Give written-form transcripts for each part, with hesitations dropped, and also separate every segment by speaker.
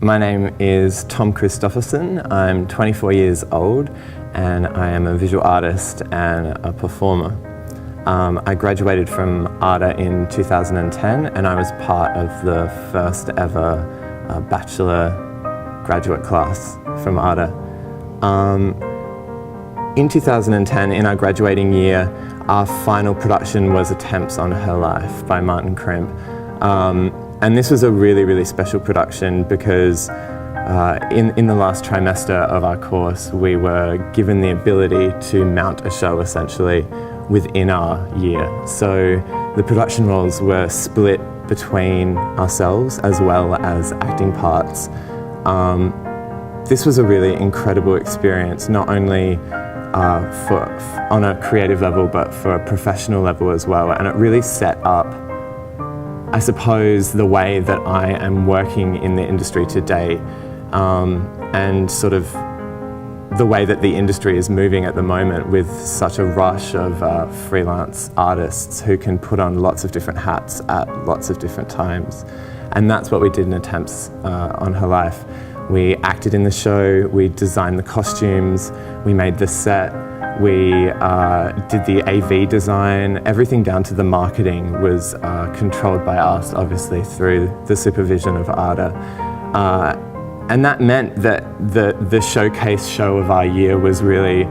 Speaker 1: My name is Tom Christophersen. I'm 24 years old and I am a visual artist and a performer. I graduated from AADA in 2010 and I was part of the first ever Bachelor graduate class from AADA. In 2010, in our graduating year, our final production was Attempts on Her Life by Martin Crimp. And this was a really, really special production because in the last trimester of our course, we were given the ability to mount a show essentially within our year. So the production roles were split between ourselves as well as acting parts. This was a really incredible experience, not only on a creative level, but for a professional level as well. And it really set up, I suppose, the way that I am working in the industry today, and sort of the way that the industry is moving at the moment with such a rush of freelance artists who can put on lots of different hats at lots of different times. And that's what we did in Attempts on Her Life. We acted in the show, we designed the costumes, we made the set, we did the AV design. Everything down to the marketing was controlled by us, obviously, through the supervision of AADA. And that meant that the showcase show of our year was really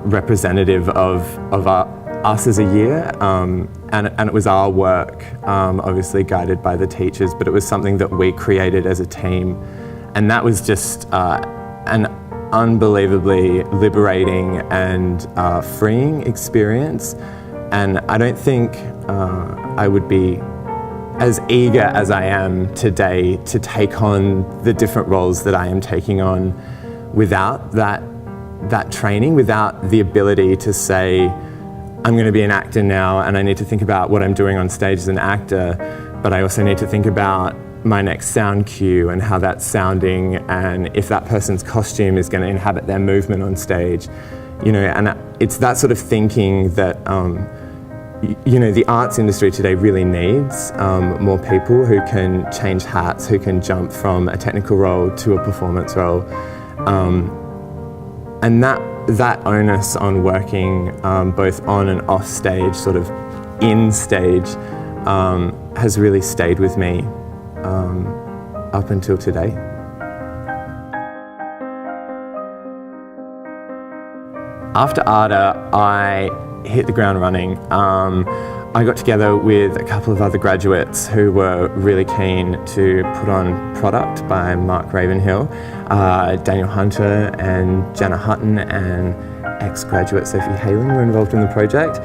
Speaker 1: representative of us as a year, and it was our work, obviously guided by the teachers, but it was something that we created as a team. And that was just an unbelievably liberating and freeing experience. And I don't think I would be as eager as I am today to take on the different roles that I am taking on without that training, without the ability to say, I'm going to be an actor now and I need to think about what I'm doing on stage as an actor, but I also need to think about my next sound cue and how that's sounding, and if that person's costume is going to inhabit their movement on stage, you know. And it's that sort of thinking that you know, the arts industry today really needs more people who can change hats, who can jump from a technical role to a performance role, and that onus on working both on and off stage, sort of in stage, has really stayed with me up until today. After AADA, I hit the ground running. I got together with a couple of other graduates who were really keen to put on Product by Mark Ravenhill, Daniel Hunter and Jana Hutton, and ex-graduate Sophie Halen were involved in the project.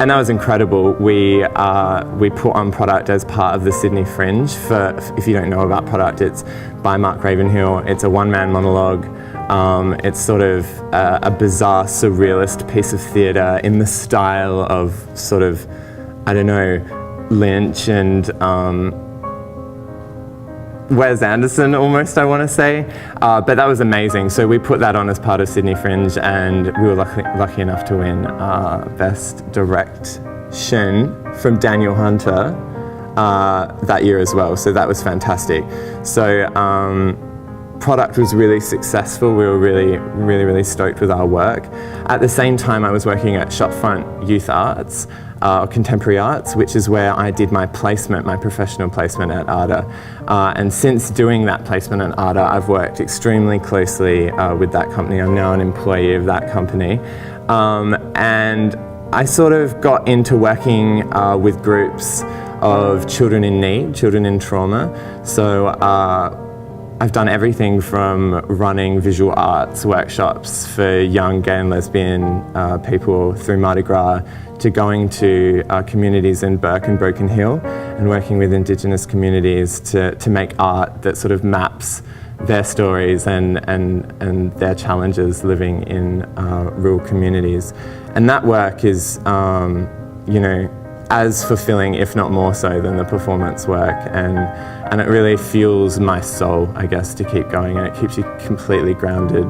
Speaker 1: And that was incredible. We put on Product as part of the Sydney Fringe. If you don't know about Product, it's by Mark Ravenhill. It's a one-man monologue. It's sort of a bizarre, surrealist piece of theatre in the style of sort of, I don't know, Lynch and Wes Anderson almost, I want to say. But that was amazing. So we put that on as part of Sydney Fringe, and we were lucky enough to win Best Direction from Daniel Hunter that year as well. So that was fantastic. So Product was really successful. We were really stoked with our work. At the same time, I was working at Shopfront Youth Arts, Contemporary Arts, which is where I did my placement, my professional placement at AADA. And since doing that placement at AADA, I've worked extremely closely with that company. I'm now an employee of that company. And I sort of got into working with groups of children in need, children in trauma. So I've done everything from running visual arts workshops for young gay and lesbian people through Mardi Gras, to going to communities in Burke and Broken Hill and working with Indigenous communities to make art that sort of maps their stories and their challenges living in rural communities. And that work is, you know, as fulfilling, if not more so, than the performance work, and it really fuels my soul, I guess, to keep going, and it keeps you completely grounded.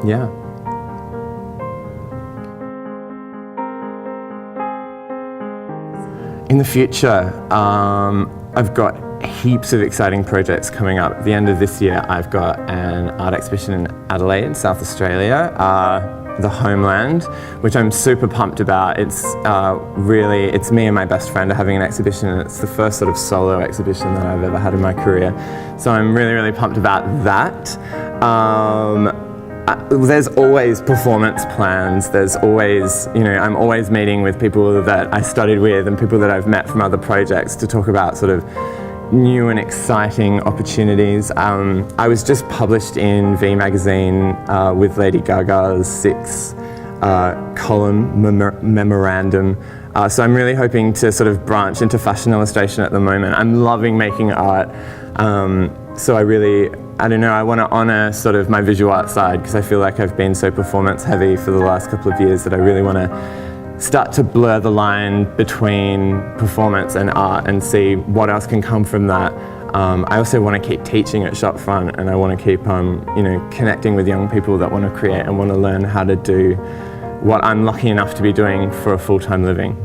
Speaker 1: Yeah. In the future, I've got heaps of exciting projects coming up. At the end of this year, I've got an art exhibition in Adelaide, South Australia, the homeland, which I'm super pumped about. It's it's me and my best friend are having an exhibition, and it's the first sort of solo exhibition that I've ever had in my career. So I'm really, really pumped about that. There's always performance plans. There's always, I'm always meeting with people that I studied with and people that I've met from other projects to talk about sort of new and exciting opportunities. I was just published in V magazine with Lady Gaga's 6-column memorandum. So I'm really hoping to sort of branch into fashion illustration at the moment. I'm loving making art. So I want to honour sort of my visual art side, because I feel like I've been so performance heavy for the last couple of years that I really want to start to blur the line between performance and art and see what else can come from that. I also want to keep teaching at Shopfront, and I want to keep connecting with young people that want to create and want to learn how to do what I'm lucky enough to be doing for a full-time living.